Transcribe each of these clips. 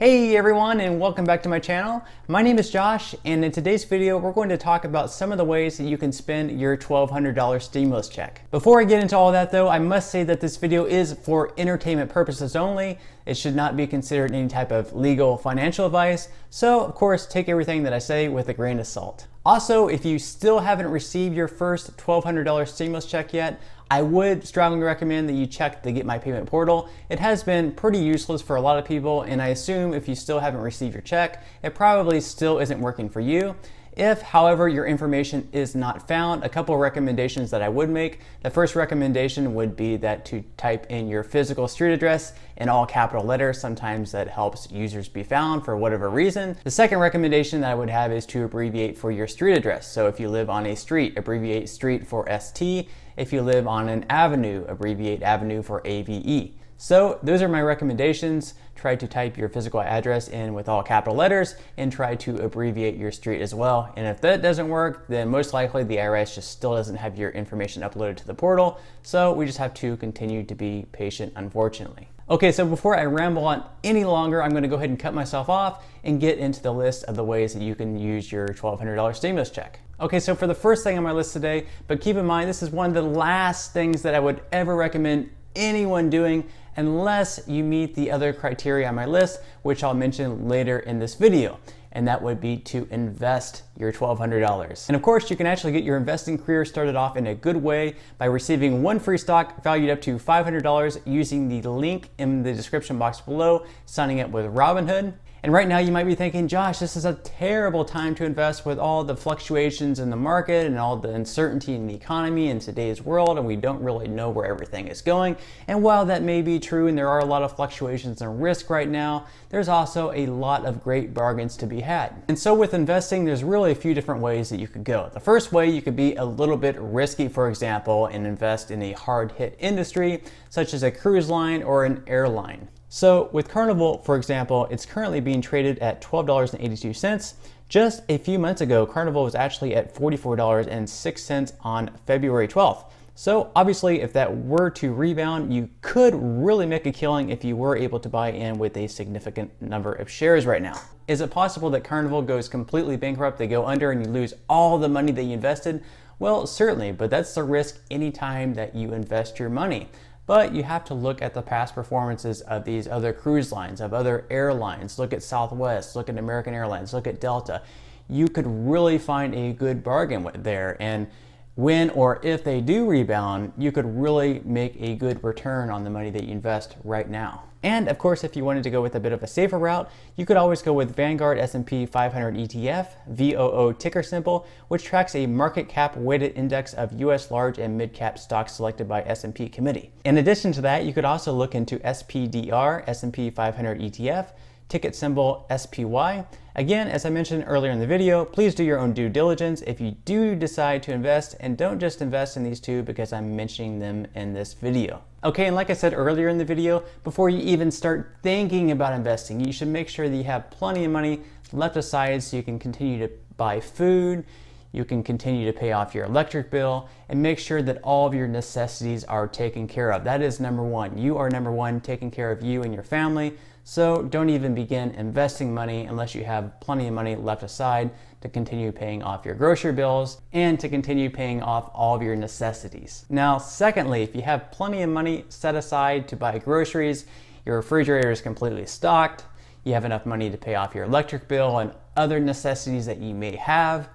Hey everyone, and welcome back to my channel. My name is Josh, and in today's video we're going to talk about some of the ways that you can spend your $1,200 stimulus check. Before I get into all that though, I must say that this video is for entertainment purposes only. It should not be considered any type of legal financial advice, so of course take everything that I say with a grain of salt. Also, if you still haven't received your first $1,200 stimulus check yet, I would strongly recommend that you check the Get My Payment portal. It has been pretty useless for a lot of people, and I assume if you still haven't received your check, it probably still isn't working for you. If, however, your information is not found, a couple of recommendations that I would make. The first recommendation would be that to type in your physical street address in all capital letters. Sometimes that helps users be found for whatever reason. The second recommendation that I would have is to abbreviate for your street address. So if you live on a street, abbreviate street for ST. If you live on an avenue, abbreviate avenue for AVE. So those are my recommendations. Try to type your physical address in with all capital letters and try to abbreviate your street as well. And if that doesn't work, then most likely the IRS just still doesn't have your information uploaded to the portal. So we just have to continue to be patient, unfortunately. Okay, so before I ramble on any longer, I'm going to go ahead and cut myself off and get into the list of the ways that you can use your $1,200 stimulus check. Okay, so for the first thing on my list today, but keep in mind this is one of the last things that I would ever recommend anyone doing unless you meet the other criteria on my list, which I'll mention later in this video. And that would be to invest your $1,200. And of course, you can actually get your investing career started off in a good way by receiving one free stock valued up to $500 using the link in the description box below, signing up with Robinhood. And right now you might be thinking, Josh, this is a terrible time to invest with all the fluctuations in the market and all the uncertainty in the economy in today's world, and we don't really know where everything is going. And while that may be true and there are a lot of fluctuations and risk right now, there's also a lot of great bargains to be had. And so with investing, there's really a few different ways that you could go. The first way, you could be a little bit risky, for example, and invest in a hard-hit industry, such as a cruise line or an airline. So with Carnival, for example, it's currently being traded at $12.82. Just a few months ago, Carnival was actually at $44.06 on February 12th. So obviously, if that were to rebound, you could really make a killing if you were able to buy in with a significant number of shares right now. Is it possible that Carnival goes completely bankrupt, they go under, and you lose all the money that you invested? Well, certainly, but that's the risk anytime that you invest your money. But you have to look at the past performances of these other cruise lines, of other airlines. Look at Southwest, look at American Airlines, look at Delta. You could really find a good bargain there. And when or if they do rebound, you could really make a good return on the money that you invest right now. And of course, if you wanted to go with a bit of a safer route, you could always go with Vanguard S&P 500 ETF, VOO ticker symbol, which tracks a market cap weighted index of US large and mid cap stocks selected by S&P committee. In addition to that, you could also look into SPDR, S&P 500 ETF, ticket symbol SPY. Again, as I mentioned earlier in the video, please do your own due diligence if you do decide to invest, and don't just invest in these two because I'm mentioning them in this video. Okay, and like I said earlier in the video, before you even start thinking about investing, you should make sure that you have plenty of money left aside so you can continue to buy food, you can continue to pay off your electric bill, and make sure that all of your necessities are taken care of. That is number one. You are number one, taking care of you and your family. So don't even begin investing money unless you have plenty of money left aside to continue paying off your grocery bills and to continue paying off all of your necessities. Now, secondly, if you have plenty of money set aside to buy groceries, your refrigerator is completely stocked, you have enough money to pay off your electric bill and other necessities that you may have,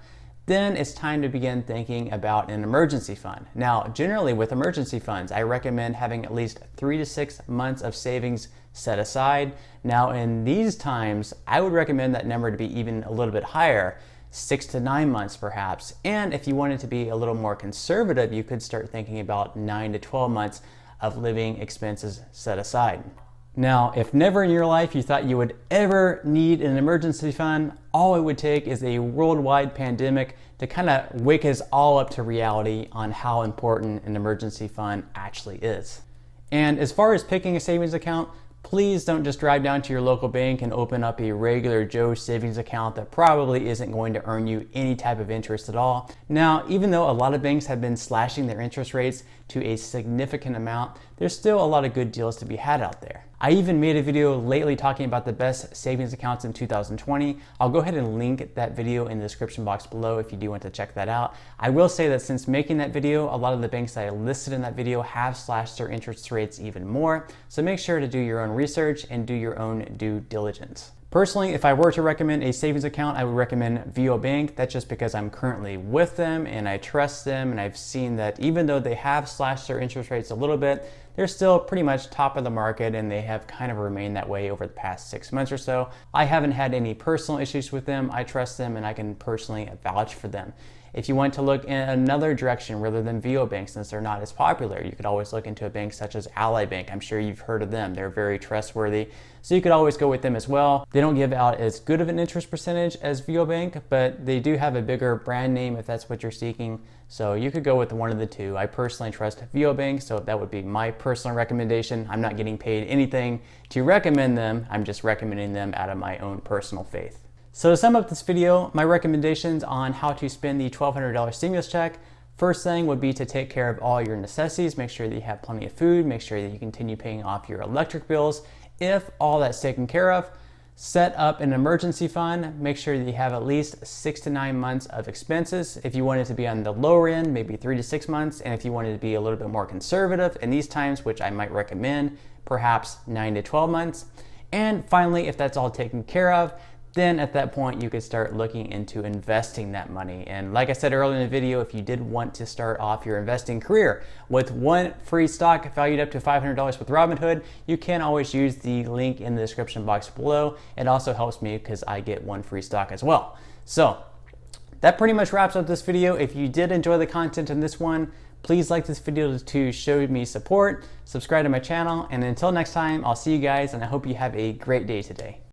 then it's time to begin thinking about an emergency fund. Now, generally with emergency funds, I recommend having at least 3 to 6 months of savings set aside. Now, in these times, I would recommend that number to be even a little bit higher, 6 to 9 months perhaps. And if you wanted to be a little more conservative, you could start thinking about 9 to 12 months of living expenses set aside. Now, if never in your life you thought you would ever need an emergency fund, all it would take is a worldwide pandemic to kind of wake us all up to reality on how important an emergency fund actually is. And as far as picking a savings account, please don't just drive down to your local bank and open up a regular Joe savings account that probably isn't going to earn you any type of interest at all. Now, even though a lot of banks have been slashing their interest rates to a significant amount, there's still a lot of good deals to be had out there. I even made a video lately talking about the best savings accounts in 2020. I'll go ahead and link that video in the description box below if you do want to check that out. I will say that since making that video, a lot of the banks that I listed in that video have slashed their interest rates even more. So make sure to do your own research and do your own due diligence. Personally, if I were to recommend a savings account, I would recommend VO Bank. That's just because I'm currently with them and I trust them, and I've seen that even though they have slashed their interest rates a little bit, they're still pretty much top of the market, and they have kind of remained that way over the past 6 months or so. I haven't had any personal issues with them. I trust them and I can personally vouch for them. If you want to look in another direction rather than VO Bank, since they're not as popular, you could always look into a bank such as Ally Bank. I'm sure you've heard of them. They're very trustworthy. So you could always go with them as well. They don't give out as good of an interest percentage as VO Bank, but they do have a bigger brand name if that's what you're seeking. So you could go with one of the two. I personally trust VO Bank, so that would be my personal recommendation. I'm not getting paid anything to recommend them. I'm just recommending them out of my own personal faith. So to sum up this video, my recommendations on how to spend the $1,200 stimulus check. First thing would be to take care of all your necessities. Make sure that you have plenty of food. Make sure that you continue paying off your electric bills. If all that's taken care of, set up an emergency fund. Make sure that you have at least 6 to 9 months of expenses. If you want it to be on the lower end, maybe 3 to 6 months. And if you wanted to be a little bit more conservative in these times, which I might recommend, perhaps 9 to 12 months. And finally, if that's all taken care of, then at that point you could start looking into investing that money. And like I said earlier in the video, if you did want to start off your investing career with one free stock valued up to $500 with Robinhood, you can always use the link in the description box below. It also helps me because I get one free stock as well. So that pretty much wraps up this video. If you did enjoy the content in this one, please like this video to show me support, subscribe to my channel, and until next time, I'll see you guys, and I hope you have a great day today.